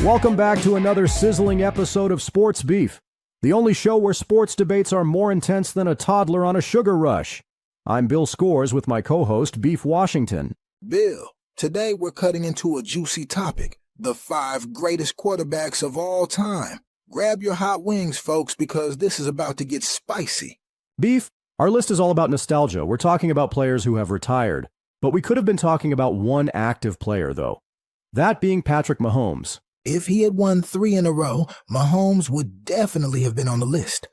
Welcome back to another sizzling episode of Sports Beef, the only show where sports debates are more intense than a toddler on a sugar rush. I'm Bill Scores with my co-host, Beef Washington. Bill, today we're cutting into a juicy topic, the 5 greatest quarterbacks of all time. Grab your hot wings, folks, because this is about to get spicy. Beef, our list is all about nostalgia. We're talking about players who have retired, but we could have been talking about one active player, though. That being Patrick Mahomes. If he had won 3 in a row, Mahomes would definitely have been on the list.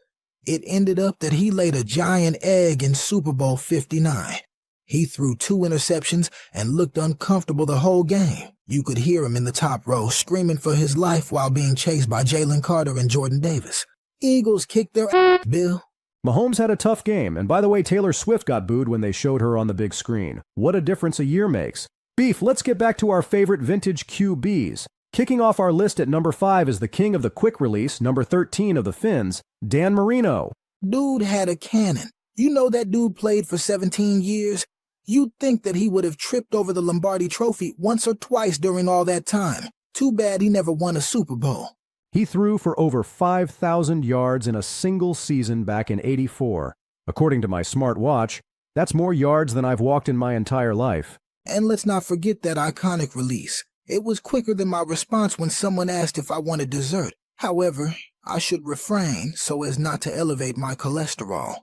It ended up that he laid a giant egg in Super Bowl 59. He threw 2 interceptions and looked uncomfortable the whole game. You could hear him in the top row screaming for his life while being chased by Jalen Carter and Jordan Davis. Eagles kicked their ass, Bill. Mahomes had a tough game, and by the way, Taylor Swift got booed when they showed her on the big screen. What a difference a year makes. Beef, let's get back to our favorite vintage QBs. Kicking off our list at number 5 is the king of the quick release, number 13 of the Finns, Dan Marino. Dude had a cannon. You know that dude played for 17 years? You'd think that he would have tripped over the Lombardi Trophy once or twice during all that time. Too bad he never won a Super Bowl. He threw for over 5,000 yards in a single season back in '84. According to my smartwatch, that's more yards than I've walked in my entire life. And let's not forget that iconic release. It was quicker than my response when someone asked if I wanted dessert. However, I should refrain so as not to elevate my cholesterol.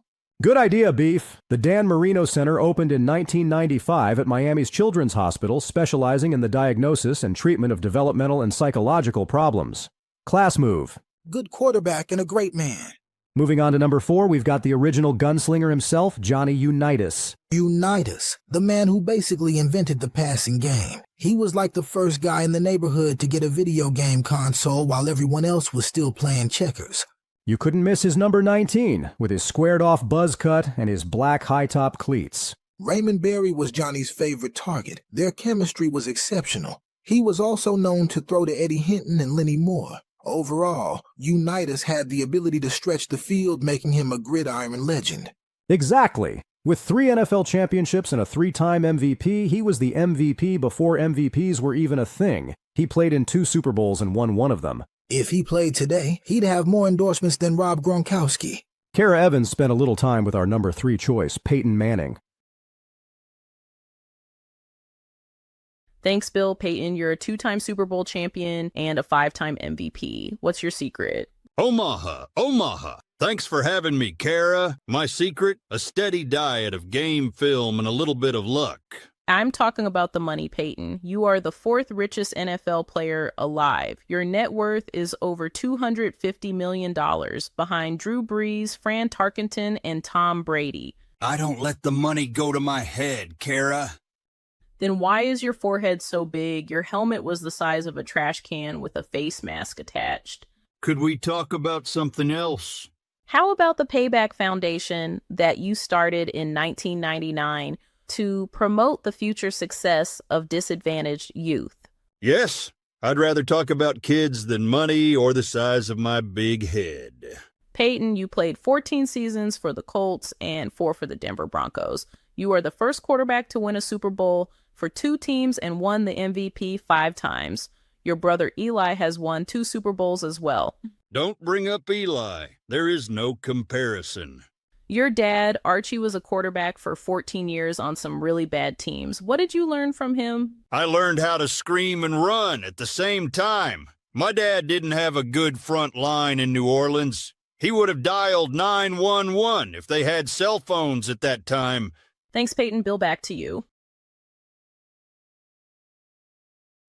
Good idea, Beef. The Dan Marino Center opened in 1995 at Miami's Children's Hospital, specializing in the diagnosis and treatment of developmental and psychological problems. Class move. Good quarterback and a great man. Moving on to number 4, we've got the original gunslinger himself, Johnny Unitas. Unitas, the man who basically invented the passing game. He was like the first guy in the neighborhood to get a video game console while everyone else was still playing checkers. You couldn't miss his number 19, with his squared-off buzz cut and his black high-top cleats. Raymond Berry was Johnny's favorite target. Their chemistry was exceptional. He was also known to throw to Eddie Hinton and Lenny Moore. Overall, Unitas had the ability to stretch the field, making him a gridiron legend. Exactly. With 3 NFL championships and a 3-time MVP, he was the MVP before MVPs were even a thing. He played in 2 Super Bowls and won one of them. If he played today, he'd have more endorsements than Rob Gronkowski. Kara Evans spent a little time with our number 3 choice, Peyton Manning. Thanks, Bill. Peyton, you're a 2-time Super Bowl champion and a 5-time MVP. What's your secret? Omaha. Thanks for having me, Kara. My secret? A steady diet of game film and a little bit of luck. I'm talking about the money, Peyton. You are the 4th richest NFL player alive. Your net worth is over $250 million, behind Drew Brees, Fran Tarkenton, and Tom Brady. I don't let the money go to my head, Kara. Then why is your forehead so big? Your helmet was the size of a trash can with a face mask attached. Could we talk about something else? How about the Payback Foundation that you started in 1999 to promote the future success of disadvantaged youth? Yes, I'd rather talk about kids than money or the size of my big head. Peyton, you played 14 seasons for the Colts and 4 for the Denver Broncos. You are the first quarterback to win a Super Bowl for 2 teams and won the MVP 5 times. Your brother Eli has won 2 Super Bowls as well. Don't bring up Eli. There is no comparison. Your dad, Archie, was a quarterback for 14 years on some really bad teams. What did you learn from him? I learned how to scream and run at the same time. My dad didn't have a good front line in New Orleans. He would have dialed 911 if they had cell phones at that time. Thanks, Peyton. Bill, back to you.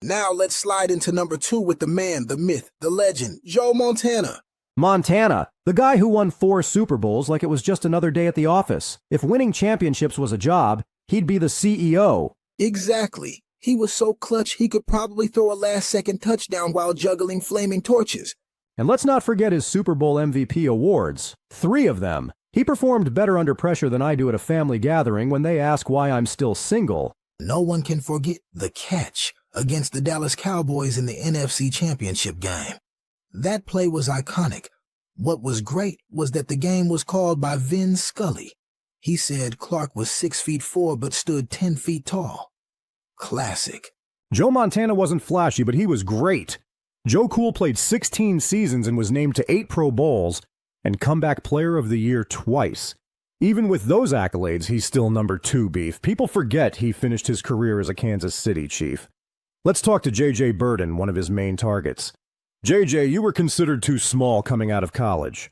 Now let's slide into number 2 with the man, the myth, the legend, Joe Montana. Montana, the guy who won 4 Super Bowls like it was just another day at the office. If winning championships was a job, he'd be the CEO. Exactly. He was so clutch he could probably throw a last-second touchdown while juggling flaming torches. And let's not forget his Super Bowl MVP awards. 3 of them. He performed better under pressure than I do at a family gathering when they ask why I'm still single. No one can forget the catch against the Dallas Cowboys in the NFC Championship game. That play was iconic. What was great was that the game was called by Vin Scully. He said Clark was 6'4" but stood 10 feet tall. Classic. Joe Montana wasn't flashy, but he was great. Joe Cool played 16 seasons and was named to 8 Pro Bowls and Comeback Player of the Year twice. Even with those accolades, he's still number 2, Beef. People forget he finished his career as a Kansas City Chief. Let's talk to J.J. Birden, one of his main targets. J.J., you were considered too small coming out of college.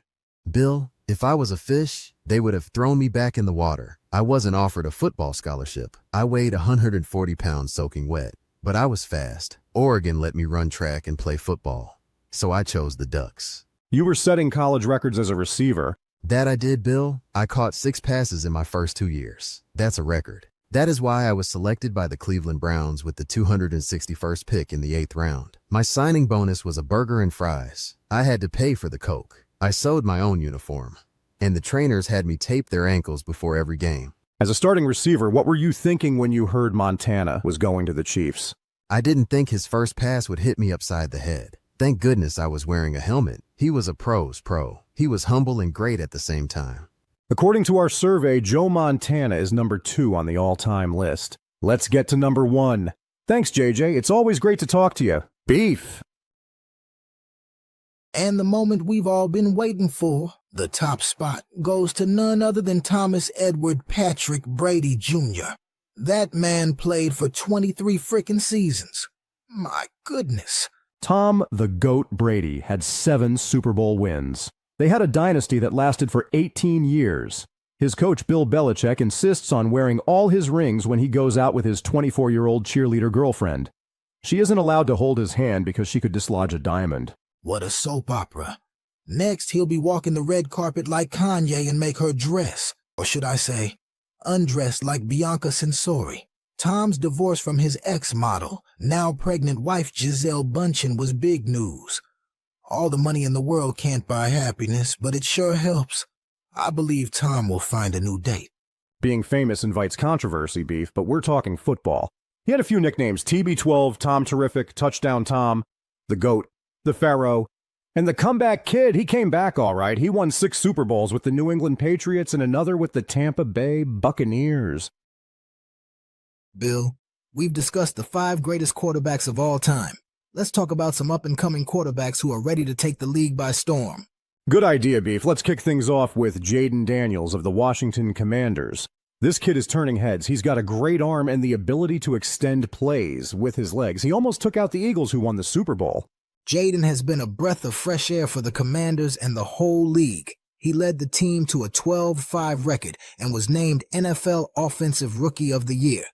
Bill, if I was a fish, they would have thrown me back in the water. I wasn't offered a football scholarship. I weighed 140 pounds soaking wet, but I was fast. Oregon let me run track and play football, so I chose the Ducks. You were setting college records as a receiver. That I did, Bill. I caught 6 passes in my first 2 years. That's a record. That is why I was selected by the Cleveland Browns with the 261st pick in the 8th round. My signing bonus was a burger and fries. I had to pay for the Coke. I sewed my own uniform, and the trainers had me tape their ankles before every game. As a starting receiver, what were you thinking when you heard Montana was going to the Chiefs? I didn't think his first pass would hit me upside the head. Thank goodness I was wearing a helmet. He was a pro's pro. He was humble and great at the same time. According to our survey, Joe Montana is number 2 on the all-time list. Let's get to number 1. Thanks, JJ. It's always great to talk to you. Beef. And the moment we've all been waiting for, the top spot, goes to none other than Thomas Edward Patrick Brady Jr. That man played for 23 frickin' seasons. My goodness. Tom the GOAT Brady had 7 Super Bowl wins. They had a dynasty that lasted for 18 years. His coach Bill Belichick insists on wearing all his rings when he goes out with his 24-year-old cheerleader girlfriend. She isn't allowed to hold his hand because she could dislodge a diamond. What a soap opera. Next, he'll be walking the red carpet like Kanye and make her dress, or should I say, undress like Bianca Censori. Tom's divorce from his ex-model, now pregnant wife Giselle Bundchen, was big news. All the money in the world can't buy happiness, but it sure helps. I believe Tom will find a new date. Being famous invites controversy, Beef, but we're talking football. He had a few nicknames: TB12, Tom Terrific, Touchdown Tom, the GOAT, the Pharaoh, and the Comeback Kid. He came back all right. He won 6 Super Bowls with the New England Patriots and another with the Tampa Bay Buccaneers. Bill, we've discussed the 5 greatest quarterbacks of all time. Let's talk about some up-and-coming quarterbacks who are ready to take the league by storm. Good idea, Beef. Let's kick things off with Jayden Daniels of the Washington Commanders. This kid is turning heads. He's got a great arm and the ability to extend plays with his legs. He almost took out the Eagles, who won the Super Bowl. Jayden has been a breath of fresh air for the Commanders and the whole league. He led the team to a 12-5 record and was named NFL Offensive Rookie of the Year.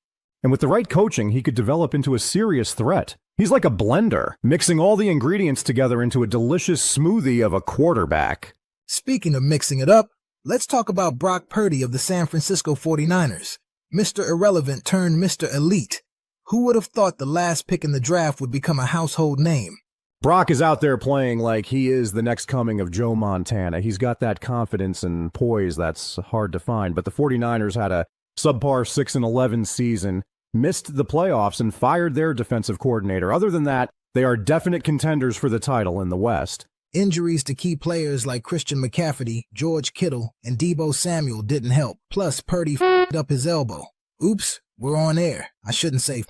And with the right coaching, he could develop into a serious threat. He's like a blender, mixing all the ingredients together into a delicious smoothie of a quarterback. Speaking of mixing it up, let's talk about Brock Purdy of the San Francisco 49ers. Mr. Irrelevant turned Mr. Elite. Who would have thought the last pick in the draft would become a household name? Brock is out there playing like he is the next coming of Joe Montana. He's got that confidence and poise that's hard to find. But the 49ers had a subpar 6-11 season, missed the playoffs, and fired their defensive coordinator. Other than that, they are definite contenders for the title in the West. Injuries to key players like Christian McCaffrey, George Kittle, and Deebo Samuel didn't help. Plus, Purdy f***ed up his elbow. Oops, we're on air. I shouldn't say.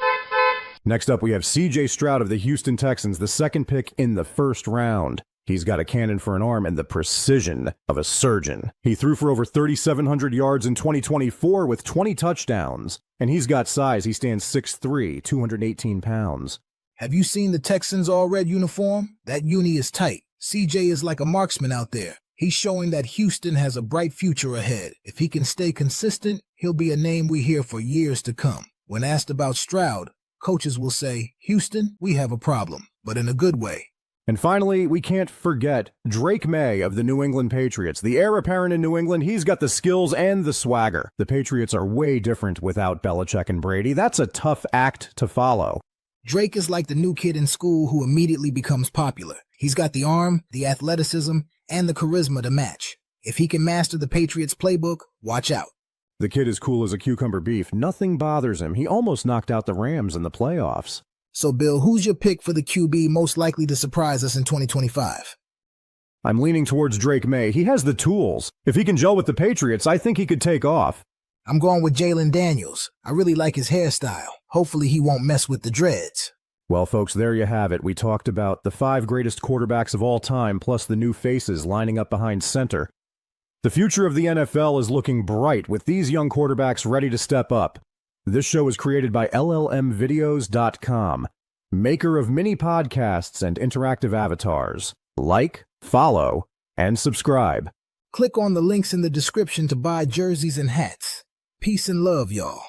Next up, we have C.J. Stroud of the Houston Texans, the 2nd pick in the 1st round. He's got a cannon for an arm and the precision of a surgeon. He threw for over 3,700 yards in 2024 with 20 touchdowns. And he's got size. He stands 6'3", 218 pounds. Have you seen the Texans' all-red uniform? That uni is tight. CJ is like a marksman out there. He's showing that Houston has a bright future ahead. If he can stay consistent, he'll be a name we hear for years to come. When asked about Stroud, coaches will say, Houston, we have a problem, but in a good way. And finally, we can't forget Drake Maye of the New England Patriots. The heir apparent in New England, he's got the skills and the swagger. The Patriots are way different without Belichick and Brady. That's a tough act to follow. Drake is like the new kid in school who immediately becomes popular. He's got the arm, the athleticism, and the charisma to match. If he can master the Patriots playbook, watch out. The kid is cool as a cucumber, Beef. Nothing bothers him. He almost knocked out the Rams in the playoffs. So, Bill, who's your pick for the QB most likely to surprise us in 2025? I'm leaning towards Drake Maye. He has the tools. If he can gel with the Patriots, I think he could take off. I'm going with Jayden Daniels. I really like his hairstyle. Hopefully he won't mess with the dreads. Well, folks, there you have it. We talked about the 5 greatest quarterbacks of all time, plus the new faces lining up behind center. The future of the NFL is looking bright with these young quarterbacks ready to step up. This show is created by LLMvideos.com, maker of mini podcasts and interactive avatars. Like, follow, and subscribe. Click on the links in the description to buy jerseys and hats. Peace and love, y'all.